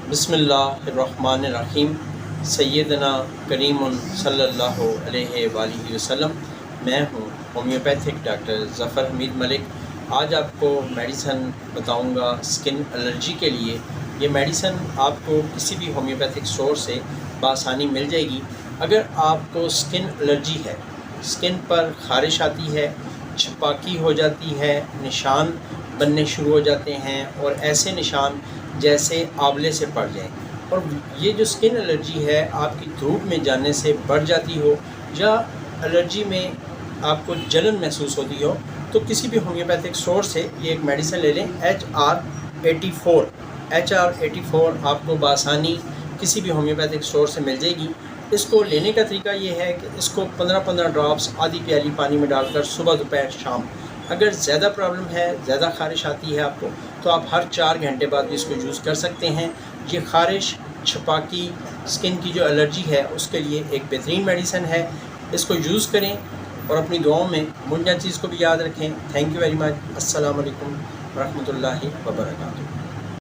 بسم اللہ الرحمن الرحیم۔ سیدنا کریم صلی اللہ علیہ وآلہ وسلم۔ میں ہوں ہومیوپیتھک ڈاکٹر ظفر حمید ملک۔ آج آپ کو میڈیسن بتاؤں گا اسکن الرجی کے لیے۔ یہ میڈیسن آپ کو کسی بھی ہومیوپیتھک اسٹور سے بآسانی مل جائے گی۔ اگر آپ کو اسکن الرجی ہے، اسکن پر خارش آتی ہے، چھپاکی ہو جاتی ہے، نشان بننے شروع ہو جاتے ہیں اور ایسے نشان جیسے آبلے سے پڑ جائیں، اور یہ جو اسکن الرجی ہے آپ کی دھوپ میں جانے سے بڑھ جاتی ہو یا الرجی میں آپ کو جلن محسوس ہوتی ہو، تو کسی بھی ہومیوپیتھک اسٹور سے یہ ایک میڈیسن لے لیں، HR84 آپ کو بآسانی کسی بھی ہومیوپیتھک اسٹور سے مل جائے گی۔ اس کو لینے کا طریقہ یہ ہے کہ اس کو 15 ڈراپس آدھی پیالی پانی میں ڈال کر صبح دوپہر شام، اگر زیادہ پرابلم ہے، زیادہ خارش آتی ہے آپ کو، تو آپ ہر 4 گھنٹے بعد بھی اس کو یوز کر سکتے ہیں۔ یہ خارش، چھپاکی، اسکن کی جو الرجی ہے اس کے لیے ایک بہترین میڈیسن ہے۔ اس کو یوز کریں اور اپنی دعاؤں میں منجا چیز کو بھی یاد رکھیں۔ Thank you very much. السلام علیکم ورحمۃ اللہ وبرکاتہ۔